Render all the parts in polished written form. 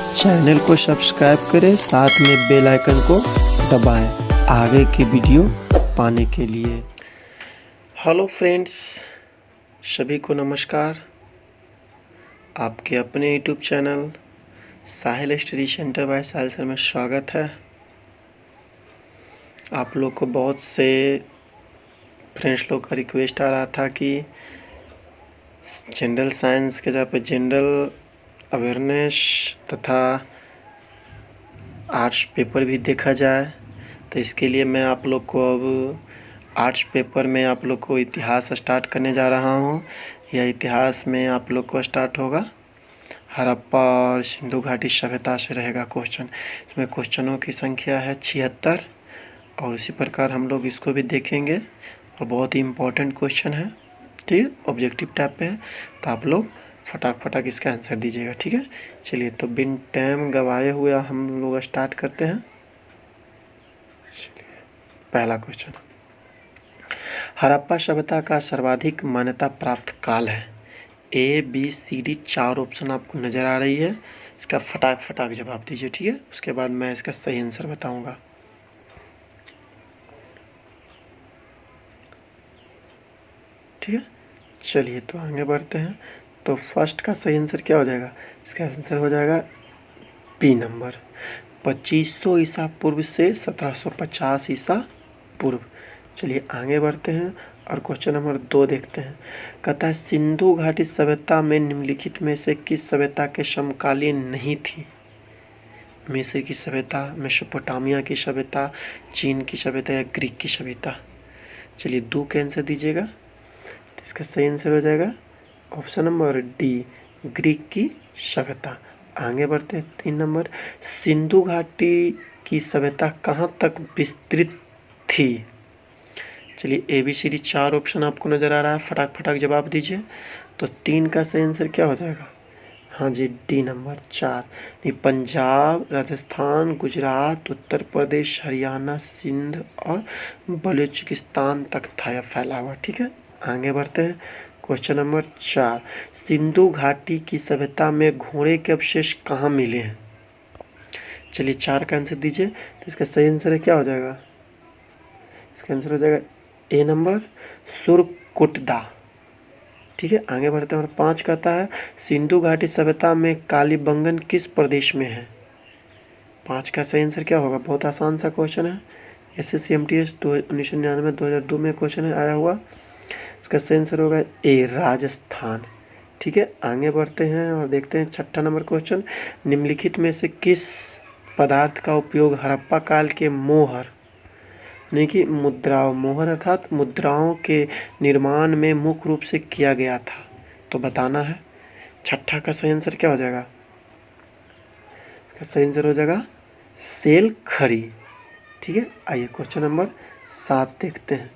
Channel को subscribe करें, साथ में बेल आइकन को दबाएं आगे की वीडियो पाने के लिए। हेलो फ्रेंड्स, सभी को नमस्कार। आपके अपने यूट्यूब चैनल साहिल स्टडी सेंटर बाय साहिल सर में स्वागत है। आप लोग को बहुत से फ्रेंड्स लोग का रिक्वेस्ट आ रहा था कि जनरल साइंस के जगह पे जनरल अवेयरनेस तथा आर्ट्स पेपर भी देखा जाए। तो इसके लिए मैं आप लोग को अब आर्ट्स पेपर में आप लोग को इतिहास स्टार्ट करने जा रहा हूँ। यह इतिहास में आप लोग को स्टार्ट होगा हड़प्पा और सिंधु घाटी सभ्यता से रहेगा क्वेश्चन। इसमें क्वेश्चनों की संख्या है 76 और उसी प्रकार हम लोग इसको भी देखेंगे और बहुत ही इम्पोर्टेंट क्वेश्चन है। ठीक है, ऑब्जेक्टिव टाइप पे है, तो आप लोग फटाक इसका आंसर दीजिएगा। ठीक है, चलिए तो बिन टाइम गवाए हुए हम लोग स्टार्ट करते हैं। चलिए, पहला क्वेश्चन, हड़प्पा सभ्यता का सर्वाधिक मान्यता प्राप्त काल है। A B C D 4 option आपको नज़र आ रही है, इसका फटाक जवाब दीजिए। ठीक है, उसके बाद मैं इसका सही आंसर बताऊंगा। ठीक है, चलिए तो आगे बढ़ते हैं। तो फर्स्ट का सही आंसर क्या हो जाएगा? इसका आंसर हो जाएगा बी नंबर, 2500 ईसा पूर्व से 1750 ईसा पूर्व। चलिए आगे बढ़ते हैं और क्वेश्चन नंबर 2 देखते हैं। कहता है सिंधु घाटी सभ्यता में निम्नलिखित में से किस सभ्यता के समकालीन नहीं थी? मिस्र की सभ्यता, मेसोपोटामिया की सभ्यता, चीन की सभ्यता या ग्रीक की सभ्यता? चलिए 2 का आंसर दीजिएगा। तो इसका सही आंसर हो जाएगा ऑप्शन नंबर डी, ग्रीक की सभ्यता। आगे बढ़ते हैं 3 नंबर, सिंधु घाटी की सभ्यता कहाँ तक विस्तृत थी? चलिए A B C D 4 option आपको नज़र आ रहा है, फटाक जवाब दीजिए। तो 3 का सही आंसर क्या हो जाएगा? हाँ जी, डी नंबर 4। नहीं, पंजाब, राजस्थान, गुजरात, उत्तर प्रदेश, हरियाणा, सिंध और बलूचिस्तान तक था यह फैला हुआ। ठीक है, आगे बढ़ते हैं क्वेश्चन नंबर 4, सिंधु घाटी की सभ्यता में घोड़े के अवशेष कहाँ मिले हैं? चलिए 4 का आंसर दीजिए। तो इसका सही आंसर है क्या हो जाएगा? इसका आंसर हो जाएगा ए नंबर, सुरकुटदा। ठीक है, आगे बढ़ते हैं और 5 कहता है सिंधु घाटी सभ्यता में कालीबंगन किस प्रदेश में है? 5 का सही आंसर क्या होगा? बहुत आसान सा क्वेश्चन है, SSCMTS 1999 2002 में क्वेश्चन है आया हुआ। इसका सही आंसर होगा ए, राजस्थान। ठीक है, आगे बढ़ते हैं और देखते हैं 6ठा नंबर क्वेश्चन, निम्नलिखित में से किस पदार्थ का उपयोग हड़प्पा काल के मोहर यानी कि मुद्राओं, मोहर अर्थात मुद्राओं के निर्माण में मुख्य रूप से किया गया था? तो बताना है। 6ठा का सही आंसर क्या हो जाएगा? इसका सही आंसर हो जाएगा सेल खड़ी। ठीक है, आइए क्वेश्चन नंबर 7 देखते हैं।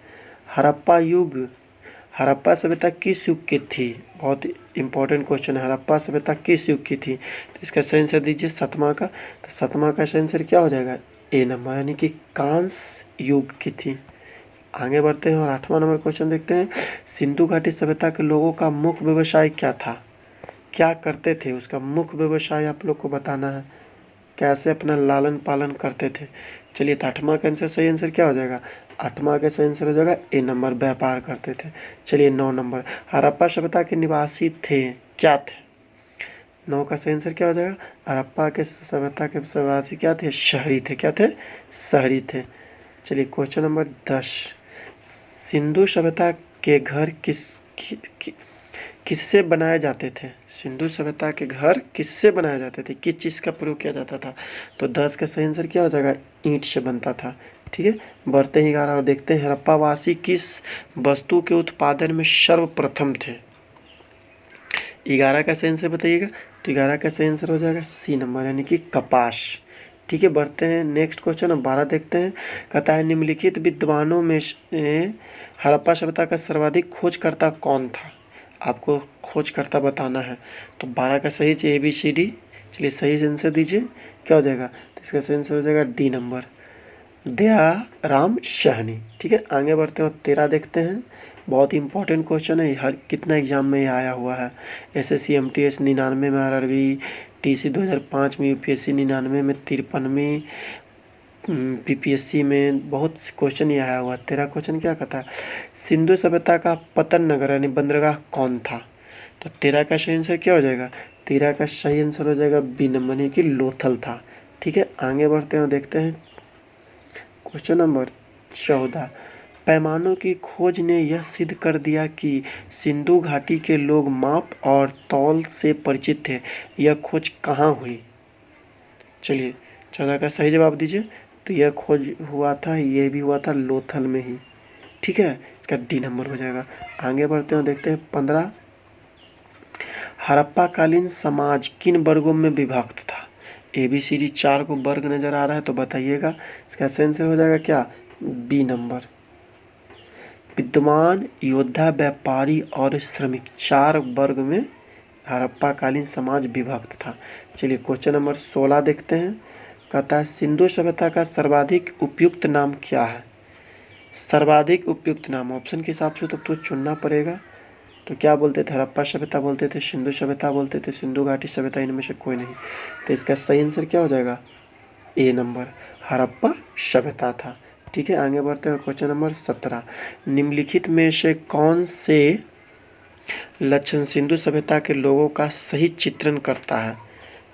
हड़प्पा सभ्यता किस युग की थी? बहुत इंपॉर्टेंट क्वेश्चन है, हड़प्पा सभ्यता किस युग की थी? तो इसका सही आंसर दीजिए 7वां का। तो 7वां का सही आंसर क्या हो जाएगा? ए नंबर, यानी कि कांस्य युग की थी। आगे बढ़ते हैं और 8वां नंबर क्वेश्चन देखते हैं। सिंधु घाटी सभ्यता के लोगों का मुख्य व्यवसाय क्या था? क्या करते थे? उसका मुख्य व्यवसाय आप लोग को बताना है, कैसे अपना लालन पालन करते थे। चलिए तो 8वां का आंसर सही आंसर क्या हो जाएगा? 8वां का सही आंसर हो जाएगा ए नंबर, व्यापार करते थे। चलिए 9 नंबर, हड़प्पा सभ्यता के निवासी थे, क्या थे? 9 का सही आंसर क्या हो जाएगा? हड़प्पा के सभ्यता के निवासी क्या थे? शहरी थे। क्या थे? शहरी थे। चलिए क्वेश्चन नंबर 10, सिंधु सभ्यता के घर किससे बनाए जाते थे? सिंधु सभ्यता के घर किससे बनाए जाते थे? किस चीज़ का प्रयोग किया जाता था? तो 10 का सही आंसर क्या हो जाएगा? ईंट से बनता था। ठीक है, बढ़ते ही 11 और देखते हैं हड़प्पावासी किस वस्तु के उत्पादन में सर्वप्रथम थे? 11 का सही आंसर बताइएगा। तो 11 का सही आंसर हो जाएगा सी नंबर, यानी कि कपास। ठीक है, बढ़ते हैं नेक्स्ट क्वेश्चन 12 देखते हैं। कहता है निम्नलिखित विद्वानों में हड़प्पा सभ्यता का सर्वाधिक खोजकर्ता कौन था? आपको खोजकर्ता बताना है। तो 12 का सही चाहिए ABCD। चलिए सही आंसर दीजिए, क्या हो जाएगा? तो इसका सही आंसर हो जाएगा डी नंबर, दयाराम साहनी। ठीक है, आगे बढ़ते हैं और 13 देखते हैं। बहुत ही इंपॉर्टेंट क्वेश्चन है, हर कितना एग्जाम में ये आया हुआ है। SSCMTS 99 में, RRB TC 2005 में, UPSC 99 में, 53 PPSC में बहुत क्वेश्चन ये आया हुआ। तेरा क्वेश्चन क्या कहता है, सिंधु सभ्यता का पतन नगर यानी बंदरगाह कौन था? तो तेरा का सही आंसर क्या हो जाएगा? तेरा का सही आंसर हो जाएगा बी नंबर यानी कि लोथल था। ठीक है, आगे बढ़ते हैं और देखते हैं क्वेश्चन नंबर 14। पैमानों की खोज ने यह सिद्ध कर दिया कि सिंधु घाटी के लोग माप और तौल से परिचित थे। यह खोज कहाँ हुई? चलिए 14 का सही जवाब दीजिए। तो यह खोज हुआ था, ये भी हुआ था लोथल में ही। ठीक है, इसका डी नंबर हो जाएगा। आगे बढ़ते हैं देखते हैं 15। हड़प्पा कालीन समाज किन वर्गों में विभक्त था? ABCD 4 को वर्ग नजर आ रहा है तो बताइएगा। इसका सही आंसर हो जाएगा क्या? B number. विद्वान, योद्धा, व्यापारी और श्रमिक 4 वर्ग में हड़प्पा कालीन समाज विभक्त था। चलिए क्वेश्चन नंबर 16 देखते हैं। कहता है सिंधु सभ्यता का सर्वाधिक उपयुक्त नाम क्या है? सर्वाधिक उपयुक्त नाम ऑप्शन के हिसाब से तो चुनना पड़ेगा। तो क्या बोलते थे? हड़प्पा सभ्यता बोलते थे, सिंधु सभ्यता बोलते थे, सिंधु घाटी सभ्यता, इनमें से कोई नहीं। तो इसका सही आंसर क्या हो जाएगा? ए नंबर, हड़प्पा सभ्यता था। ठीक है, आगे बढ़ते हैं क्वेश्चन नंबर 17। निम्नलिखित में से कौन से लक्षण सिंधु सभ्यता के लोगों का सही चित्रण करता है?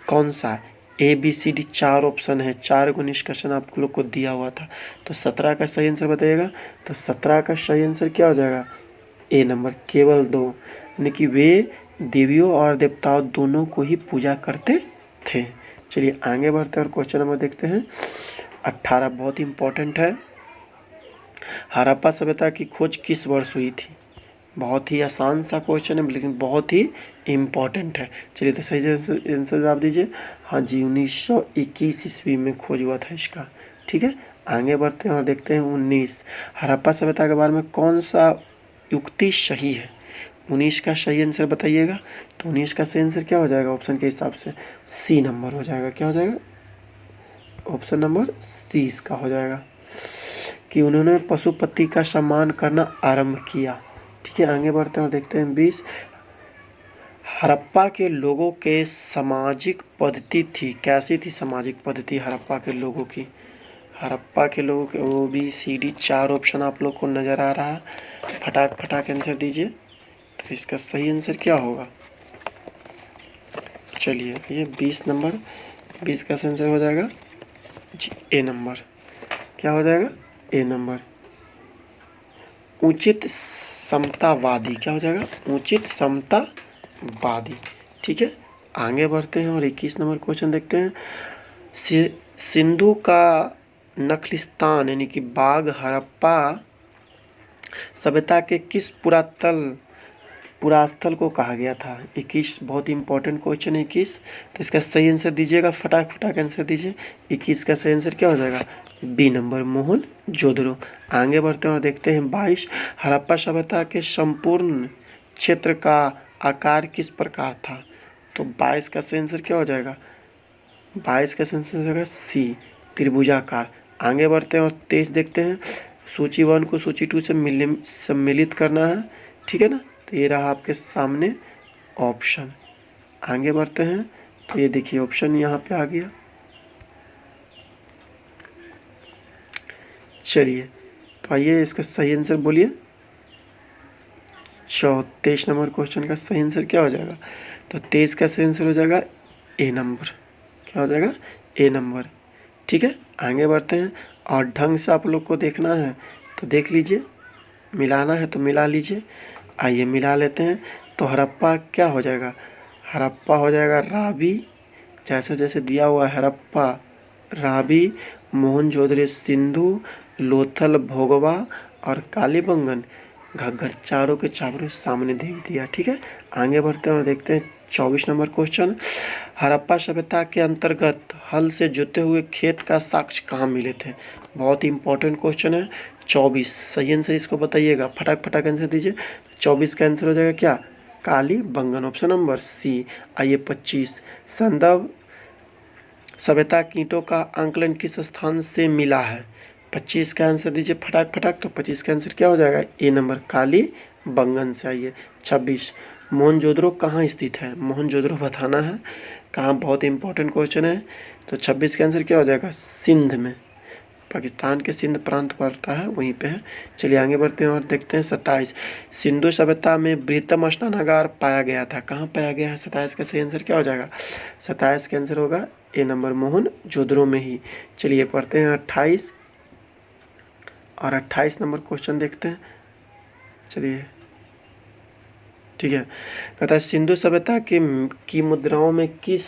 कौन सा? ABCD 4 ऑप्शन है, 4 को निष्कर्षण आप लोग को दिया हुआ था। तो 17 का सही आंसर बताइएगा। तो 17 का सही आंसर क्या हो जाएगा? ए नंबर, केवल 2, यानी कि वे देवियों और देवताओं दोनों को ही पूजा करते थे। चलिए आगे बढ़ते हैं और क्वेश्चन नंबर देखते हैं 18, बहुत इंपॉर्टेंट है। हड़प्पा सभ्यता की खोज किस वर्ष हुई थी? बहुत ही आसान सा क्वेश्चन है लेकिन बहुत ही इम्पॉर्टेंट है। चलिए तो सही आंसर जवाब दीजिए। हाँ जी, 1921 ईस्वी में खोज हुआ था इसका। ठीक है, आगे बढ़ते हैं और देखते हैं 19। हड़प्पा सभ्यता के बारे में कौन सा युक्ति सही है? 19 का सही आंसर बताइएगा। तो 19 का सही आंसर क्या हो जाएगा ऑप्शन के हिसाब से? सी नंबर हो जाएगा। क्या हो जाएगा? ऑप्शन नंबर सी इसका हो जाएगा कि उन्होंने पशुपति का सम्मान करना आरंभ किया। ठीक है, आगे बढ़ते हैं और देखते हैं 20। हड़प्पा के लोगों के सामाजिक पद्धति थी, कैसी थी सामाजिक पद्धति हड़प्पा के लोगों की? हड़प्पा के लोगों के ABCD 4 ऑप्शन आप लोग को नज़र आ रहा है। फटाक आंसर दीजिए। तो इसका सही आंसर क्या होगा? चलिए ये 20 नंबर, 20 का आंसर हो जाएगा जी ए नंबर। क्या हो जाएगा? ए नंबर। उचित समतावादी, क्या हो जाएगा? उचित समतावादी। ठीक है, आगे बढ़ते हैं और 21 नंबर क्वेश्चन देखते हैं। सिंधु का नखलिस्तान यानी कि बाग हड़प्पा सभ्यता के किस पुरास्थल को कहा गया था? 21 बहुत इंपॉर्टेंट क्वेश्चन है 21। तो इसका सही आंसर दीजिएगा, फटाक आंसर दीजिए। 21 का सही आंसर क्या हो जाएगा? B number, Mohenjodaro. आगे बढ़ते हैं और देखते हैं 22। हड़प्पा सभ्यता के संपूर्ण क्षेत्र का आकार किस प्रकार था? तो 22 का सही आंसर क्या हो जाएगा? 22 का सही आंसर हो जाएगा सी, त्रिभुजाकार। आगे बढ़ते हैं और 23 देखते हैं। सूची 1 को सूची 2 से सम्मिलित करना है। ठीक है ना, तो ये रहा आपके सामने ऑप्शन। आगे बढ़ते हैं तो ये देखिए ऑप्शन यहाँ पे आ गया। चलिए तो आइए इसका सही आंसर बोलिए। 23 नंबर क्वेश्चन का सही आंसर क्या हो जाएगा? तो 23 का सही आंसर हो जाएगा ए नंबर। क्या हो जाएगा? ए नंबर। ठीक है, आगे बढ़ते हैं और ढंग से आप लोग को देखना है तो देख लीजिए, मिलाना है तो मिला लीजिए। आइए मिला लेते हैं। तो हड़प्पा क्या हो जाएगा? हड़प्पा हो जाएगा रावी, जैसे जैसे दिया हुआ है हड़प्पा रावी, मोहनजोदड़ो सिंधु, लोथल भोगवा और कालीबंगन घग्गर, चारों के चारों सामने दे दिया। ठीक है, आगे बढ़ते हैं और देखते हैं 24 नंबर क्वेश्चन। हड़प्पा सभ्यता के अंतर्गत हल से जोते हुए खेत का साक्ष्य कहाँ मिले थे? बहुत इंपॉर्टेंट क्वेश्चन है। 24 सही आंसर इसको बताइएगा, फटाक आंसर दीजिए। 24 का आंसर हो जाएगा क्या? Kalibangan, option number C. आइए 25। संदव सभ्यता कीटों का आंकलन किस स्थान से मिला है? 25 का आंसर दीजिए फटाक। तो 25 का आंसर क्या हो जाएगा? ए नंबर, कालीबंगन से। आइए 26। मोहनजोदड़ो कहाँ स्थित है, मोहनजोदड़ो बताना है कहाँ, बहुत इंपॉर्टेंट क्वेश्चन है। तो 26 का आंसर क्या हो जाएगा, सिंध में, पाकिस्तान के सिंध प्रांत पड़ता है वहीं पे है। चलिए आगे बढ़ते हैं और देखते हैं 27, सिंधु सभ्यता में बृहत्तम स्नानागार पाया गया था, कहाँ पाया गया है, 27 का सही आंसर क्या हो जाएगा, 27 का आंसर होगा ए नंबर, मोहनजोदड़ो में ही। चलिए पढ़ते हैं 28 और 28 नंबर क्वेश्चन देखते हैं। चलिए ठीक है, कहता है सिंधु सभ्यता की मुद्राओं में किस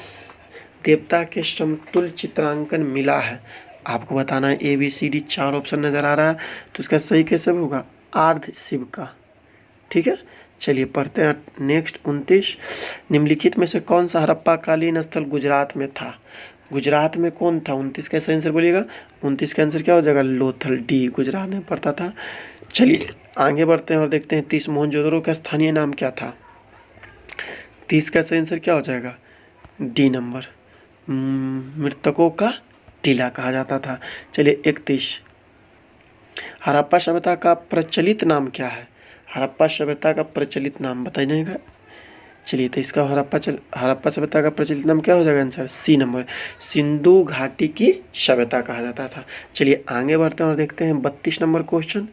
देवता के समतुल्य चित्रांकन मिला है, आपको बताना है। A B C D 4 option नज़र आ रहा है, तो इसका सही कैसे होगा, आर्ध शिव का। ठीक है, चलिए पढ़ते हैं नेक्स्ट 29, निम्नलिखित में से कौन सा हड़प्पा कालीन स्थल गुजरात में था, गुजरात में कौन था, 29 का सही आंसर बोलिएगा, 29 का आंसर क्या हो जाएगा, लोथल, डी, गुजरात में पड़ता था। चलिए आगे बढ़ते हैं और देखते हैं 30, मोहनजोदड़ो का स्थानीय नाम क्या था, 30 का सही आंसर क्या हो जाएगा, डी नंबर, मृतकों का टीला कहा जाता था। चलिए 31, हड़प्पा सभ्यता का प्रचलित नाम क्या है, हड़प्पा सभ्यता का प्रचलित नाम बताइएगा। चलिए तो इसका हड़प्पा सभ्यता का प्रचलित नाम क्या हो जाएगा आंसर, सी नंबर, सिंधु घाटी की सभ्यता कहा जाता था। चलिए आगे बढ़ते हैं और देखते हैं 32 नंबर क्वेश्चन।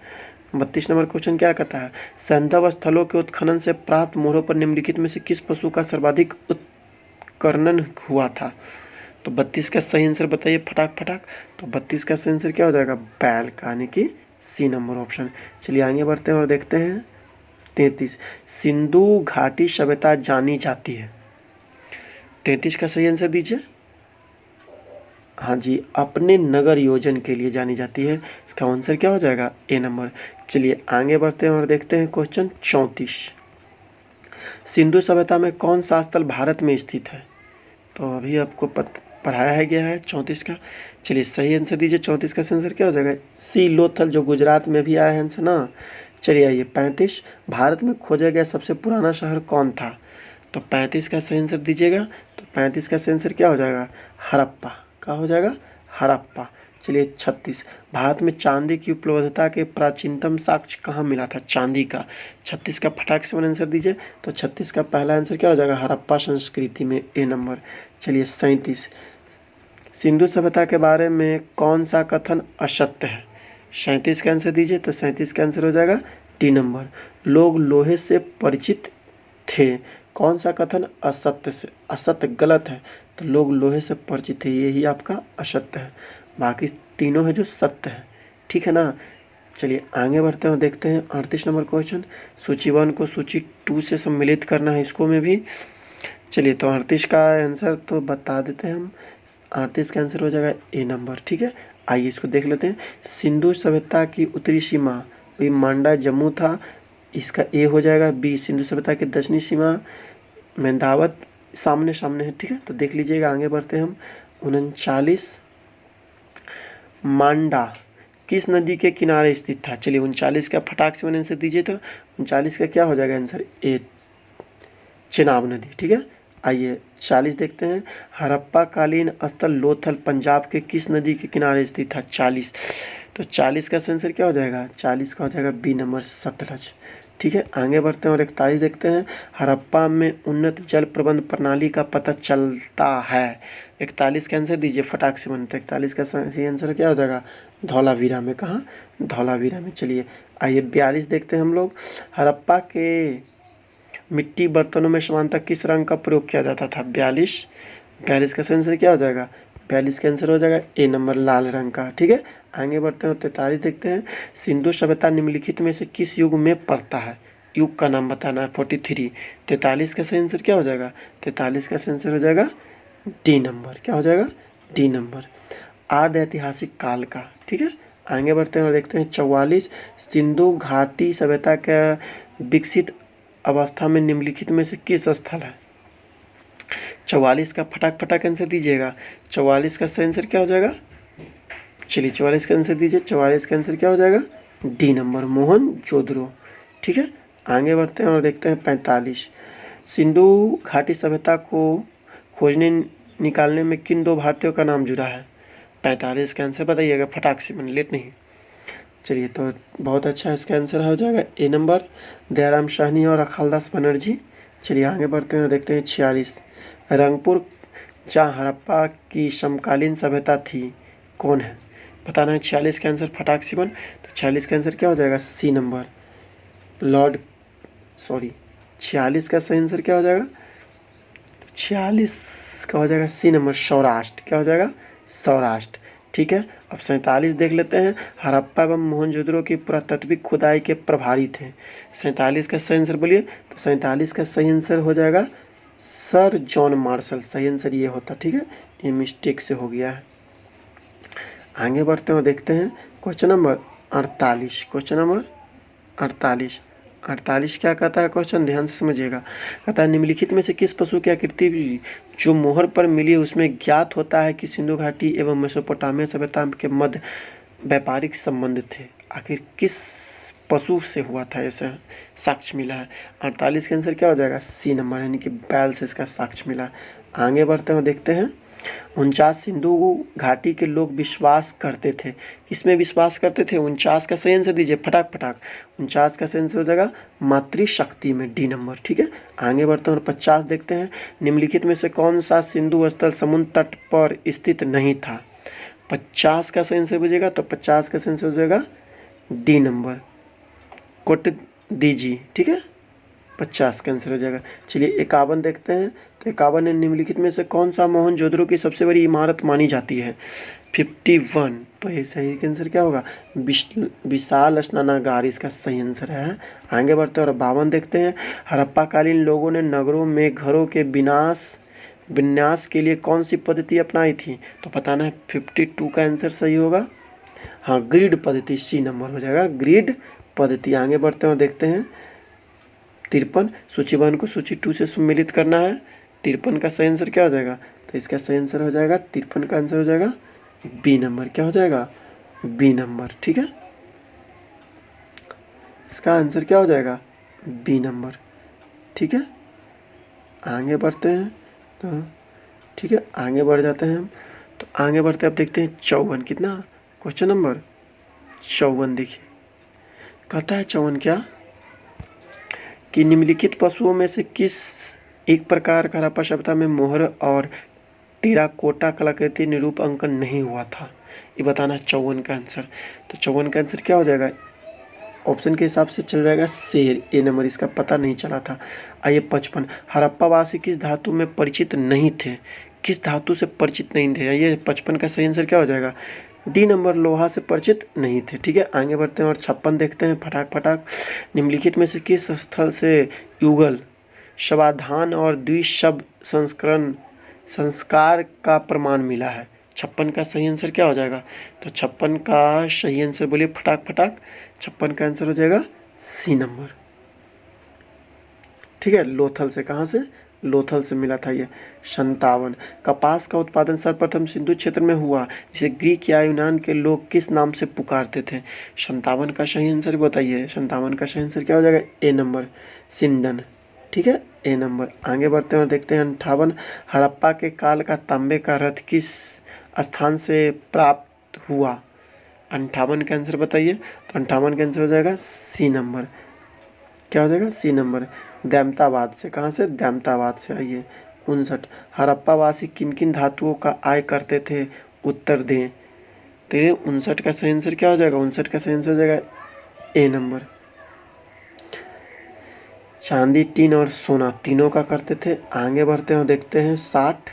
32 नंबर क्वेश्चन क्या कहता है, संदर्भ स्थलों के उत्खनन से प्राप्त मोहरों पर निम्नलिखित में से किस पशु का सर्वाधिक उत्खनन हुआ था। तो 32 का सही आंसर बताइए फटाक फटाक। तो 32 का सही आंसर क्या हो जाएगा, बैल का, यानी कि सी नंबर ऑप्शन। चलिए आगे बढ़ते हैं और देखते हैं 33, सिंधु घाटी सभ्यता जानी जाती है, 33 का सही आंसर दीजिए। हाँ जी, अपने नगर योजन के लिए जानी जाती है, इसका आंसर क्या हो जाएगा, ए नंबर। चलिए आगे बढ़ते हैं और देखते हैं क्वेश्चन 34, सिंधु सभ्यता में कौन सा स्थल भारत में स्थित है। तो अभी आपको पढ़ाया गया है 34 का। चलिए सही आंसर दीजिए, 34 का आंसर क्या हो जाएगा, सी, लोथल, जो गुजरात में भी आया है आंसर ना। चलिए आइए 35, भारत में खोजा गया सबसे पुराना शहर कौन था। तो 35 का सही आंसर दीजिएगा। तो 35 का सही आंसर क्या हो जाएगा, हड़प्पा, क्या हो जाएगा, हड़प्पा। चलिए 36, भारत में चांदी की उपलब्धता के प्राचीनतम साक्ष्य कहाँ मिला था, चांदी का। 36 का फटाक से आंसर दीजिए। तो 36 का पहला आंसर क्या हो जाएगा, हड़प्पा संस्कृति में, ए नंबर। चलिए 37, सिंधु सभ्यता के बारे में कौन सा कथन असत्य है, 37 का आंसर दीजिए। तो 37 का आंसर हो जाएगा डी नंबर, लोग लोहे से परिचित थे। कौन सा कथन असत्य से, असत्य गलत है, तो लोग लोहे से परिचित थे, यही आपका असत्य है, बाकी तीनों है जो सत्य है। ठीक है ना। चलिए आगे बढ़ते हैं और देखते हैं 38 नंबर क्वेश्चन, सूची 1 को सूची 2 से सम्मिलित करना है इसको में भी। चलिए तो 38 का आंसर तो बता देते हैं हम, 38 का आंसर हो जाएगा ए नंबर। ठीक है, आइए इसको देख लेते हैं। सिंधु सभ्यता की उत्तरी सीमा वही मांडा जम्मू था, इसका ए हो जाएगा। बी, सिंधु सभ्यता की दक्षिणी सीमा मेंदावत, सामने सामने है। ठीक है, तो देख लीजिएगा। आगे बढ़ते हैं हम 39, मांडा किस नदी के किनारे स्थित था। चलिए 39 का फटाक से मैंने आंसर दीजिए। तो 39 का क्या हो जाएगा आंसर, ए, चेनाब नदी। ठीक है, आइए 40 देखते हैं, हड़प्पा कालीन स्थल लोथल पंजाब के किस नदी के किनारे स्थित था, 40। तो 40 का आंसर क्या हो जाएगा, 40 का हो जाएगा बी नंबर, सतलज। ठीक है, आगे बढ़ते हैं और 41 देखते हैं, हड़प्पा में उन्नत जल प्रबंध प्रणाली का पता चलता है। 41 का आंसर दीजिए फटाक से बनता है। 41 का सही आंसर क्या हो जाएगा, धौलावीरा में। कहाँ, धौलावीरा में। चलिए आइए 42 देखते हैं हम लोग, हड़प्पा के मिट्टी बर्तनों में सामान्यतः किस रंग का प्रयोग किया जाता था, 42 का आंसर क्या हो जाएगा, 42 का आंसर हो जाएगा ए नंबर, लाल रंग का। ठीक है, आगे बढ़ते हैं 43 देखते हैं, सिंधु सभ्यता निम्नलिखित में से किस युग में पड़ता है, युग का नाम बताना है 43। 43 का सही आंसर क्या हो जाएगा, 43 का सही आंसर हो जाएगा डी नंबर, क्या हो जाएगा, डी नंबर, आर्ध ऐतिहासिक काल का। ठीक है, आगे बढ़ते हैं और देखते हैं 44, सिंधु घाटी सभ्यता का विकसित अवस्था में निम्नलिखित में से किस स्थल है। 44 का फटाक फटाक आंसर दीजिएगा। 44 का सही आंसर क्या हो जाएगा, चलिए 44 का आंसर दीजिए। 44 का आंसर क्या हो जाएगा, डी नंबर, मोहनजोदड़ो। ठीक है, आगे बढ़ते हैं और देखते हैं 45, सिंधु घाटी सभ्यता को खोजने निकालने में किन 2 भारतीयों का नाम जुड़ा है। 45 का आंसर बताइएगा फटाक से, मैंने लेट नहीं। चलिए तो बहुत अच्छा, इसका आंसर हो जाएगा ए नंबर, दयाराम साहनी और अखालदास बनर्जी। चलिए आगे बढ़ते हैं और देखते हैं 46। रंगपुर जहाँ हड़प्पा की समकालीन सभ्यता थी कौन है? बताना है 46 का आंसर फटाक से बन। तो 46 का आंसर क्या हो जाएगा? सी नंबर, 46 का सही आंसर क्या हो जाएगा? तो 46 का हो जाएगा सी नंबर, सौराष्ट्र। क्या हो जाएगा? सौराष्ट्र। ठीक है, अब 47 देख लेते हैं। हड़प्पा एवं मोहनजोदड़ो की पुरातात्विक खुदाई के प्रभारी थे। 47 का सही आंसर बोलिए। तो 47 का सही आंसर हो जाएगा सर जॉन मार्शल। सही आंसर ये होता। ठीक है, ये मिस्टेक से हो गया है। आगे बढ़ते हैं और देखते हैं क्वेश्चन नंबर 48। क्वेश्चन नंबर 48 क्या कहता है क्वेश्चन? ध्यान से समझिएगा। कहता है निम्नलिखित में से किस पशु की आकृति जो मोहर पर मिली है उसमें ज्ञात होता है कि सिंधु घाटी एवं मेसोपोटामिया सभ्यता के मध्य व्यापारिक संबंध थे? आखिर किस पशु से हुआ था ऐसा साक्ष्य मिला है? 48 का आंसर क्या हो जाएगा? सी नंबर, यानी कि बैल से इसका साक्ष्य मिला। आगे बढ़ते हैं और देखते हैं 49 सिंधु घाटी के लोग विश्वास करते थे। किसमें विश्वास करते थे? 49 का सही आंसर दीजिए फटाक फटाक। 49 का सही आंसर हो जाएगा मातृशक्ति में, डी नंबर। ठीक है, आगे बढ़ते हैं और 50 देखते हैं। निम्नलिखित में से कौन सा सिंधु स्थल समुद्र तट पर स्थित नहीं था? 50 का सही आंसर बजेगा। तो 50 का सही आंसर हो जाएगा डी नंबर, कोटदीजी। ठीक है, 50 का आंसर हो जाएगा। चलिए 51 देखते हैं। तो 51 में निम्नलिखित में से कौन सा मोहनजोदड़ो की सबसे बड़ी इमारत मानी जाती है? 51। तो ये सही आंसर क्या होगा? विशाल स्नानागार इसका सही आंसर है। आगे बढ़ते हैं और 52 देखते हैं। हड़प्पा कालीन लोगों ने नगरों में घरों के विन्यास के लिए कौन सी पद्धति अपनाई थी? तो बताना है 52 का आंसर सही होगा। हाँ, ग्रिड पद्धति, सी नंबर हो जाएगा, ग्रिड पद्धति। आगे बढ़ते हैं और देखते हैं 53। सूची 1 को सूची 2 से सम्मिलित करना है। 53 का सही आंसर क्या हो जाएगा? तो इसका सही आंसर हो जाएगा 53 का आंसर हो जाएगा बी नंबर। क्या हो जाएगा? B number. ठीक है, इसका आंसर क्या हो जाएगा? B number. ठीक है, आगे बढ़ते हैं। तो ठीक है, आगे बढ़ जाते हैं हम। तो आगे बढ़ते अब देखते हैं 54। कितना? क्वेश्चन नंबर 54 देखिए, कहता है 54 क्या कि निम्नलिखित पशुओं में से किस एक प्रकार का हड़प्पा सभ्यता में मोहर और टेराकोटा कलाकृति निरूप अंकन नहीं हुआ था? ये बताना है 54 का आंसर। तो 54 का आंसर क्या हो जाएगा? ऑप्शन के हिसाब से चल जाएगा शेर, ए नंबर। इसका पता नहीं चला था। आइए 55। हड़प्पावासी किस धातु में परिचित नहीं थे? किस धातु से परिचित नहीं थे? ये 55 का सही आंसर क्या हो जाएगा? डी नंबर, लोहा से परिचित नहीं थे। ठीक है, आगे बढ़ते हैं और 56 देखते हैं फटाक फटाक। निम्नलिखित में से किस स्थल से युगल शवाधान और द्विशब्द संस्कार का प्रमाण मिला है? 56 का सही आंसर क्या हो जाएगा? तो 56 का सही आंसर बोलिए फटाक फटाक। 56 का आंसर हो जाएगा सी नंबर। ठीक है, लोथल से। कहाँ से? लोथल से मिला था ये। 57। कपास का उत्पादन सर्वप्रथम सिंधु क्षेत्र में हुआ जिसे ग्रीक या यूनान के लोग किस नाम से पुकारते थे? 57 का सही आंसर बताइए। 57 का सही आंसर क्या हो जाएगा? ए नंबर, सिंडन। ठीक है, ए नंबर। आगे बढ़ते हैं और देखते हैं 58। हड़प्पा के काल का तांबे का रथ किस स्थान से प्राप्त हुआ? 58 का आंसर बताइए। तो 58 का आंसर हो जाएगा सी नंबर। क्या हो जाएगा? सी नंबर, दैमताबाद से। कहाँ से? दैमताबाद से। आइए 59। हड़प्पावासी किन किन धातुओं का आय करते थे? उत्तर दें। तो 59 का सही आंसर क्या हो जाएगा? 59 का सही आंसर हो जाएगा ए नंबर, चांदी, टीन और सोना तीनों का करते थे। आगे बढ़ते हैं और देखते हैं 60।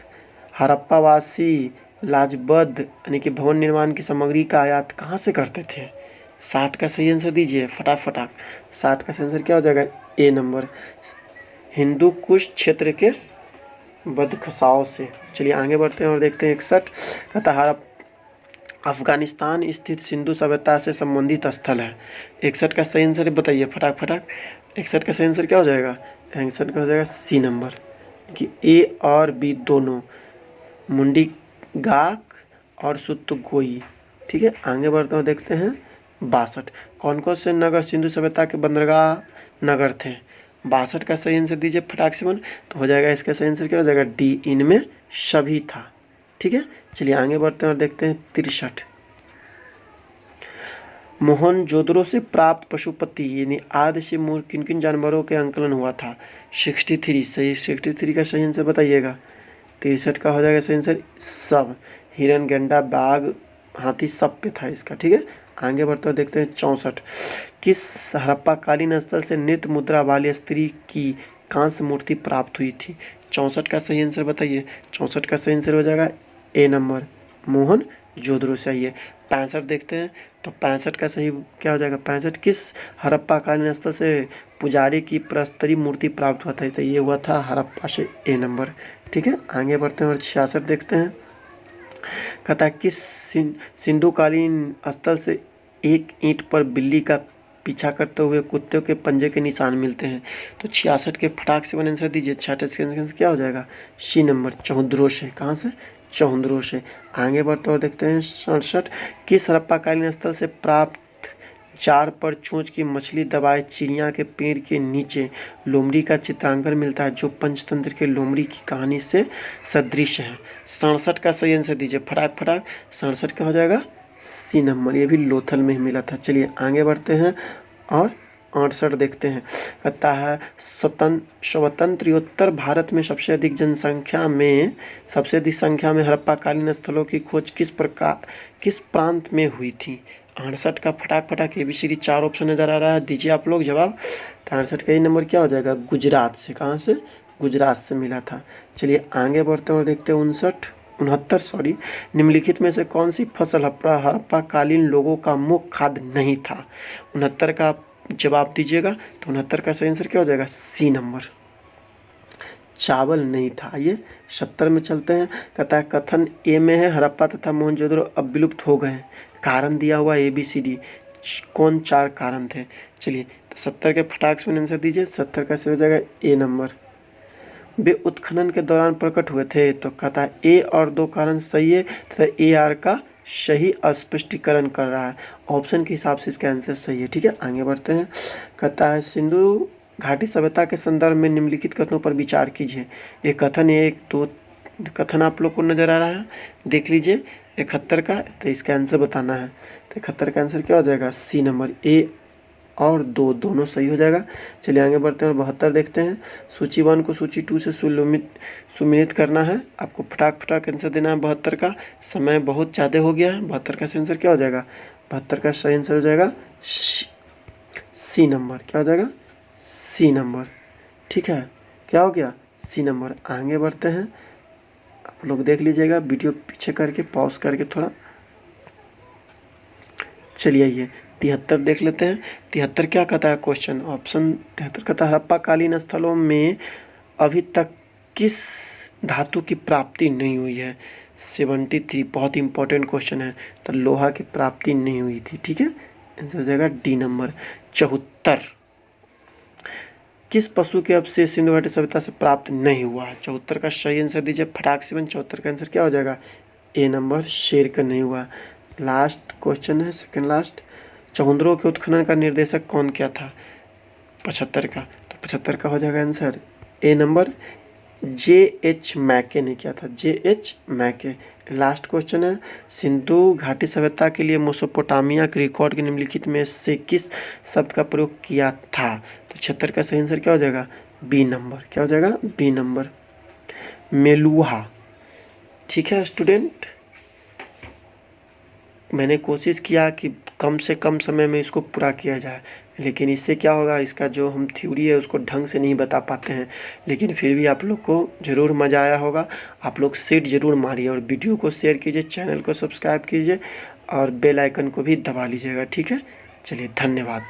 हड़प्पावासी लाजबद्ध यानी कि भवन निर्माण की सामग्री का आयात कहाँ से करते थे? 60 का सही आंसर दीजिए फटाक फटाक। 60 का सही आंसर क्या हो जाएगा? ए नंबर, हिंदू कुश क्षेत्र के बदखसाव से। चलिए आगे बढ़ते हैं और देखते हैं 61। कहता अफगानिस्तान स्थित सिंधु सभ्यता से संबंधित स्थल है। 61 का सही आंसर बताइए फटाक फटाक। 61 का सही आंसर क्या हो जाएगा? 61 का हो जाएगा सी नंबर, कि ए और बी दोनों, मुंडी गाक और सुत्तगोई। ठीक है, आगे बढ़ते हैं देखते हैं 62। कौन कौन से नगर सिंधु सभ्यता के बंदरगाह नगर थे? 62 का सही आंसर दीजिए फटाक से मन। तो हो जाएगा इसका सही आंसर क्या हो जाएगा? डी, इनमें सभी था। ठीक है, चलिए आगे बढ़ते हैं और देखते हैं 63। मोहनजोदड़ो से प्राप्त पशुपति यानी आदि से मूल किन किन जानवरों के अंकलन हुआ था? 63 सही। 63 का सही आंसर बताइएगा। 63 का हो जाएगा सही आंसर सब। हिरन, गैंडा, बाघ, हाथी सब पे था इसका। ठीक है, आगे बढ़ते हुए देखते हैं 64। किस हड़प्पाकालीन स्थल से नृत्य मुद्रा वाली स्त्री की कांस्य मूर्ति प्राप्त हुई थी? 64 का सही आंसर बताइए। 64 का सही आंसर हो जाएगा ए नंबर, मोहनजोदड़ो से। आइए 65 देखते हैं, तो 65 का सही क्या हो जाएगा? 65 किस हड़प्पाकालीन स्थल से पुजारी की प्रस्तरी मूर्ति प्राप्त हुआ था? तो ये हुआ था हड़प्पा से, ए नंबर। ठीक है, आगे बढ़ते हैं और 66 देखते हैं। कहता है किस सिंधुकालीन स्थल से एक ईंट पर बिल्ली का पीछा करते हुए कुत्ते के पंजे के निशान मिलते हैं? तो 66 के फटाक से वन आंसर दीजिए। 66 के आंसर क्या हो जाएगा? सी नंबर, चौंद्रो से। कहाँ से? चौंद्रो से। आगे बढ़ते और देखते हैं 67। किस हड़प्पाकालीन स्थल से प्राप्त चार पर चोंच की मछली दबाए चिड़िया के पेड़ के नीचे लोमड़ी का चित्रांकन मिलता है जो पंचतंत्र के लोमड़ी की कहानी से सदृश है? 67 का सही आंसर दीजिए फटाक फटाक। 67 का हो जाएगा सी नंबर, ये भी लोथल में ही मिला था। चलिए आगे बढ़ते हैं और 68 देखते हैं। कहता है स्वतंत्रोत्तर भारत में सबसे अधिक संख्या में हड़प्पाकालीन स्थलों की खोज किस प्रांत में हुई थी? 68 का फटाक फटाक ABCD 4 ऑप्शन नजर आ रहा है, दीजिए आप लोग जवाब। तो 68 का ही नंबर क्या हो जाएगा? गुजरात से। कहाँ से? गुजरात से मिला था। चलिए आगे बढ़ते हैं और देखते हैं 69 निम्नलिखित में से कौन सी फसल हड़प्पाकालीन लोगों का मुख्य खाद्य नहीं था? 69 का जवाब दीजिएगा। तो 69 का सही आंसर क्या हो जाएगा? सी नंबर, चावल नहीं था। आइए 70 में चलते हैं। कहता है कथन ए में है हड़प्पा तथा मोहनजोदड़ो अब विलुप्त हो गए। कारण दिया हुआ ABCD, कौन 4 कारण थे? चलिए तो 70 के फटाक से आंसर दीजिए। 70 का सही हो जाएगा ए नंबर, वे उत्खनन के दौरान प्रकट हुए थे। तो कहता है ए और 2 कारण सही है तथा AR का सही स्पष्टीकरण कर रहा है। ऑप्शन के हिसाब से इसका आंसर सही है। ठीक है, आगे बढ़ते हैं। कहता है सिंधु घाटी सभ्यता के संदर्भ में निम्नलिखित कथनों पर विचार कीजिए। ये कथन 1-2 कथन आप लोग को नजर आ रहा है, देख लीजिए। 71 का, तो इसका आंसर बताना है। तो 71 का आंसर क्या हो जाएगा? सी नंबर, ए और 2 दोनों सही हो जाएगा। चलिए आगे बढ़ते हैं और 72 देखते हैं। सूची 1 को सूची 2 से सुमिलित करना है। आपको फटाक फटाक आंसर देना है। 72 का समय बहुत ज़्यादा हो गया है। 72 का सही आंसर क्या हो जाएगा? 72 का सही आंसर हो जाएगा सी नंबर। क्या हो जाएगा? C number. ठीक है, क्या हो गया? C number. आगे बढ़ते हैं, आप लोग देख लीजिएगा, वीडियो पीछे करके पॉज करके थोड़ा। चलिए ये 73 देख लेते हैं। 73 क्या कहता है क्वेश्चन? ऑप्शन 73 कहता है हड़प्पाकालीन स्थलों में अभी तक किस धातु की प्राप्ति नहीं हुई है? 73 बहुत इंपॉर्टेंट क्वेश्चन है। तो लोहा की प्राप्ति नहीं हुई थी। ठीक है, आंसर हो जाएगा डी नंबर। 74 किस पशु के अवशेष सिंधु घाटी सभ्यता से प्राप्त नहीं हुआ है? 74 का सही आंसर दीजिए फटाक से। 74 का आंसर क्या हो जाएगा? ए नंबर, शेर का नहीं हुआ। लास्ट क्वेश्चन है, सेकंड लास्ट। चौंद्रो के उत्खनन का निर्देशक कौन क्या था? 75 का, तो 75 का हो जाएगा आंसर ए नंबर, JH मैके ने किया था। JH मैके। लास्ट क्वेश्चन है, सिंधु घाटी सभ्यता के लिए मेसोपोटामिया के रिकॉर्ड के निम्नलिखित में से किस शब्द का प्रयोग किया था? तो 76 का सही आंसर क्या हो जाएगा? B number. क्या हो जाएगा? B number, Meluha. ठीक है स्टूडेंट, मैंने कोशिश किया कि कम से कम समय में इसको पूरा किया जाए, लेकिन इससे क्या होगा, इसका जो हम थ्योरी है उसको ढंग से नहीं बता पाते हैं। लेकिन फिर भी आप लोग को ज़रूर मज़ा आया होगा। आप लोग सीट ज़रूर मारिए और वीडियो को शेयर कीजिए, चैनल को सब्सक्राइब कीजिए और बेल आइकन को भी दबा लीजिएगा। ठीक है, चलिए धन्यवाद।